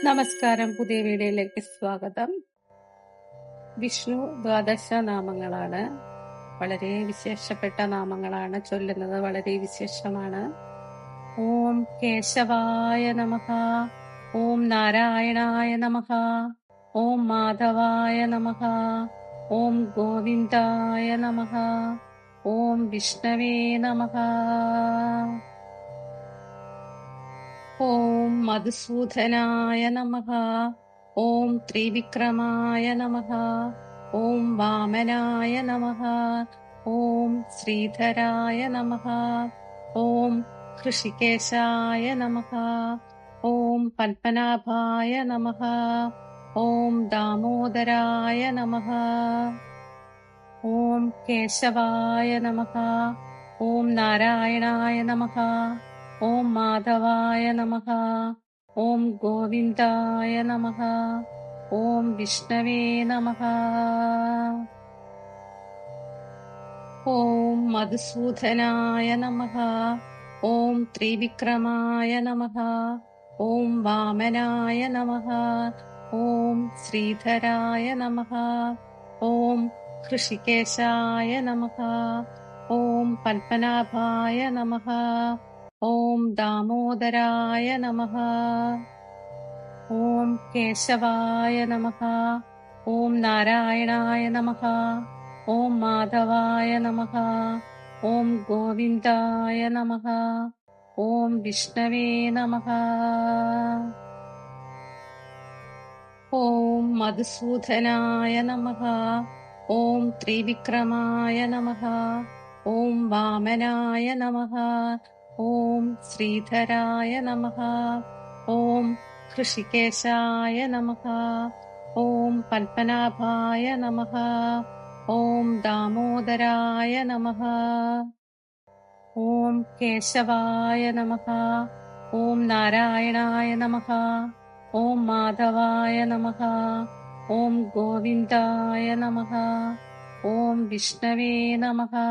നമസ്കാരം. പുതിയ വീഡിയോയിലേക്ക് സ്വാഗതം. വിഷ്ണു ദ്വാദശ നാമങ്ങളാണ്. വളരെ വിശേഷപ്പെട്ട നാമങ്ങളാണ്. ചൊല്ലുന്നത് വളരെ വിശേഷമാണ്. ഓം കേശവായ നമഃ. ഓം നാരായണായ നമഃ. ഓം മാധവായ നമഃ. ഓം ഗോവിന്ദായ നമഃ. ഓം വിഷ്ണവേ നമഃ. ഓം മധുസൂദനായ നമഃ. ഓം ത്രിവിക്രമായ നമഃ. ഓം വാമനായ നമഃ. ഓം ശ്രീധരായ നമഃ. ഓം ഹൃഷികേശായ നമഃ. ഓം പത്മനാഭായ നമഃ. ഓം ദാമോദരായ നമഃ. ഓം കേശവായ നമഃ. ഓം നാരായണായ നമഃ. ഓം മാധവായ നമഃ. ഓം ഗോവിന്ദായ നമഃ. ഓം വിഷ്ണവേ നമഃ. ഓം മധുസൂദനായ നമഃ. ഓം ത്രിവിക്രമായ നമഃ. ഓം വാമനായ നമഃ. ഓം ശ്രീധരായ നമഃ. ഓം ഹൃഷികേശായ നമഃ. ഓം പത്മനാഭായ നമഃ. ഓം ദാമോദരായ നമഃ. ഓം കേശവായ നമഃ. ഓം നാരായണായ നമഃ. ഓം മാധവായ നമഃ. ഓം ഗോവിന്ദായ നമഃ. ഓം വിഷ്ണവേ നമഃ. ഓം മധുസൂദനായ നമഃ. ഓം ത്രിവിക്രമായ നമഃ. ഓം വാമനായ നമഃ. ഓം ശ്രീധരായ നമഃ. ഓം ഹൃഷികേശായ നമഃ. ഓം പത്മനാഭായ നമഃ. ഓം ദാമോദരായ നമഃ. ഓം കേശവായ നമഃ. ഓം നാരായണായ നമഃ. ഓം മാധവായ നമഃ. ഓം ഗോവിന്ദായ നമഃ. ഓം വിഷ്ണവേ നമഃ.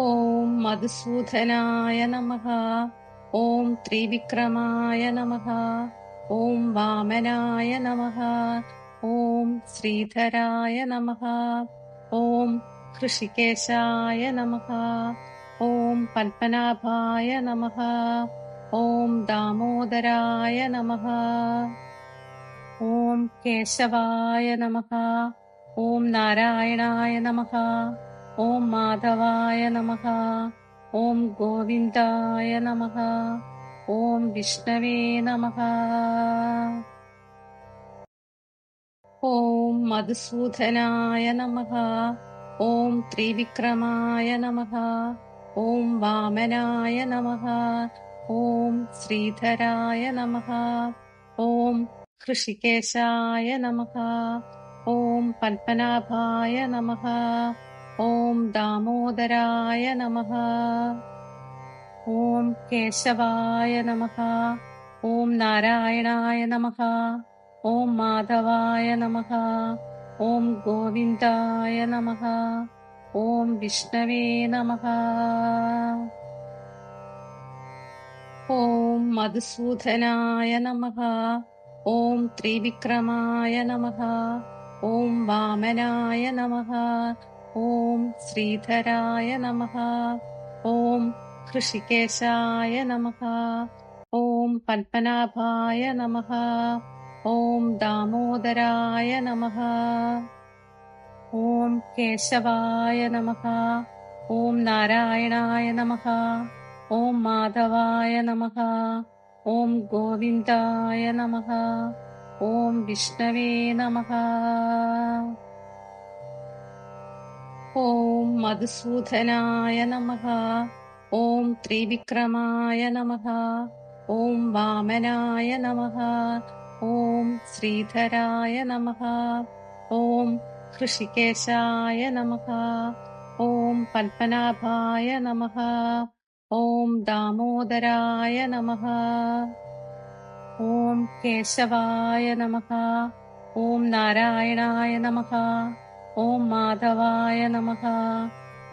ഓം മധുസൂദനായ നമഃ. ഓം ത്രിവിക്രമായ നമഃ. ഓം വാമനായ നമഃ. ഓം ശ്രീധരായ നമഃ. ഓം ഹൃഷികേശായ നമഃ. ഓം പത്മനാഭായ നമഃ. ഓം ദാമോദരായ നമഃ. ഓം കേശവായ നമഃ. ഓം നാരായണായ നമഃ. ഓം മാധവായ നമഃ. ഓം ഗോവിന്ദായ നമഃ. ഓം വിഷ്ണവേ നമഃ. ഓം മധുസൂദനായ നമഃ. ഓം ത്രിവിക്രമായ നമഃ. ഓം വാമനായ നമഃ. ഓം ശ്രീധരായ നമഃ. ഓം ഹൃഷികേശായ നമഃ. ഓം പത്മനാഭായ നമഃ. ഓം ദാമോദരായ നമഃ. ഓം കേശവായ നമഃ. ഓം നാരായണായ നമഃ. ഓം മാധവായ നമഃ. ഓം ഗോവിന്ദായ നമഃ. ഓം വിഷ്ണവേ നമഃ. ഓം മധുസൂദനായ നമഃ. ഓം ത്രിവിക്രമായ നമഃ. ഓം വാമനായ നമഃ. ഓം ശ്രീധരായ നമഃ. ഓം ഹൃഷികേശായ നമഃ. ഓം പത്മനാഭായ നമഃ. ഓം ദാമോദരായ നമഃ. ഓം കേശവായ നമഃ. ഓം നാരായണായ നമഃ. ഓം മാധവായ നമഃ. ഓം ഗോവിന്ദായ നമഃ. ഓം വിഷ്ണവേ നമഃ. ഓം മധുസൂദനായ നമഃ. ഓം ത്രിവിക്രമായ നമഃ. ഓം വാമനായ നമഃ. ഓം ശ്രീധരായ നമഃ. ഓം ഹൃഷികേശായ നമഃ. ഓം പത്മനാഭായ നമഃ. ഓം ദാമോദരായ നമഃ. ഓം കേശവായ നമഃ. ഓം നാരായണായ നമഃ. ഓം മാധവായ നമഃ.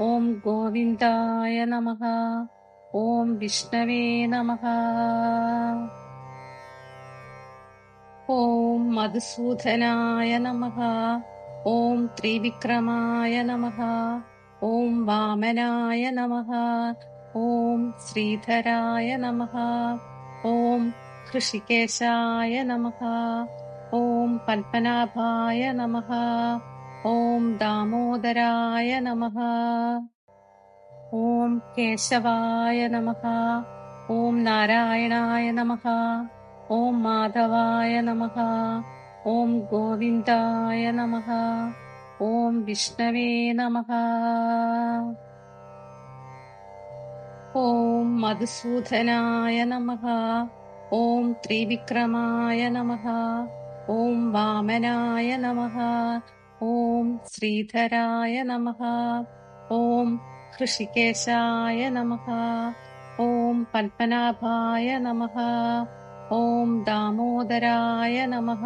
ഓം ഗോവിന്ദായ നമഃ. ॐ विष्णवे नमः। ॐ मधुसूदनाय नमः। ॐ त्रिविक्रमाय नमः। ॐ वामनाय नमः। ॐ श्रीधराय नमः। ॐ हृषिकेशाय नमः। ॐ पद्मनाभाय नमः। ॐ दामोदराय नमः। ॐ केशवाय नमः। ॐ नारायणाय नमः। ॐ माधवाय नमः। ॐ गोविन्दाय नमः। ॐ विष्णवे नमः। ॐ मधुसूदनाय नमः। ॐ त्रिविक्रमाय नमः। ॐ वामनाय नमः। ॐ श्रीधराय नमः। ॐ हृषिकेशाय नमः। ॐ पद्मनाभाय नमः। ॐ दामोदराय नमः।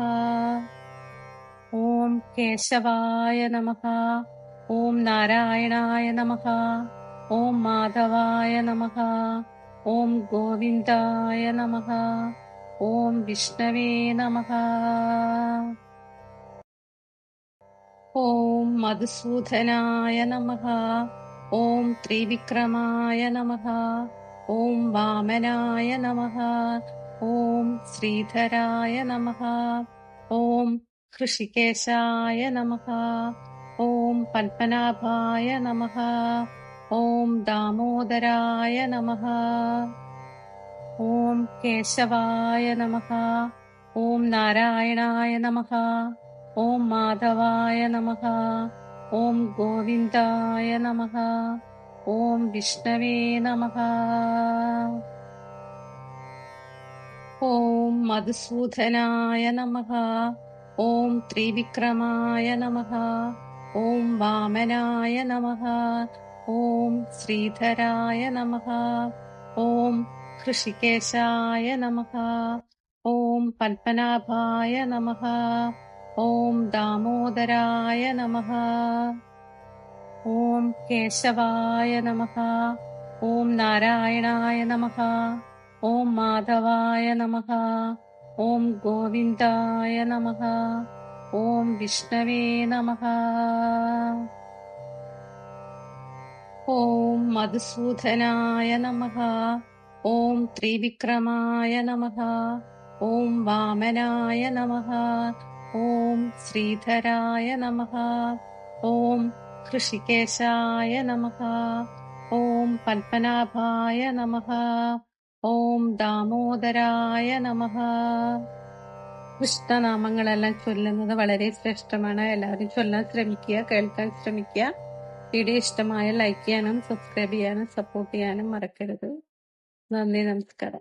ॐ केशवाय नमः। ॐ नारायणाय नमः। ॐ माधवाय नमः। ॐ गोविन्दाय नमः। ॐ विष्णवे नमः। ॐ मधुसूदनाय नमः। ॐ त्रिविक्रमाय नमः। ॐ वामनाय नमः। ॐ श्रीधराय नमः। ॐ हृषिकेशाय नमः। ॐ पद्मनाभाय नमः। ॐ दामोदराय नमः। ॐ केशवाय नमः। ॐ नारायणाय नमः। ॐ माधवाय नमः। ॐ गोविन्दाय नमः। ॐ विष्णवे नमः। ॐ मधुसूदनाय नमः। ॐ त्रिविक्रमाय नमः। ॐ वामनाय नमः। ॐ श्रीधराय नमः। ॐ हृषिकेशाय नमः। ॐ पद्मनाभाय नमः। ॐ दामोदराय नमः। ॐ केशवाय नमः। ॐ नारायणाय नमः। ॐ माधवाय नमः। ॐ गोविन्दाय नमः। ॐ विष्णवे नमः। ॐ मधुसूदनाय नमः। ॐ त्रिविक्रमाय नमः। ॐ वामनाय नमः। ॐ श्रीधराय नमः। ॐ हृषिकेशाय नमः। ॐ पद्मनाभाय नमः। ॐ दामोदരായ नमः. കൃഷ്ണനാമങ്ങളെല്ലാം ചൊല്ലുന്നത് വളരെ ശ്രേഷ്ഠമാണ്. എല്ലാവരും ചൊല്ലാൻ ശ്രമിക്കുക, കേൾക്കാൻ ശ്രമിക്കുക. വീഡിയോ ഇഷ്ടമായ ലൈക്ക് ചെയ്യാനും സബ്സ്ക്രൈബ് ചെയ്യാനും സപ്പോർട്ട് ചെയ്യാനും മറക്കരുത്. നന്ദി, നമസ്കാരം.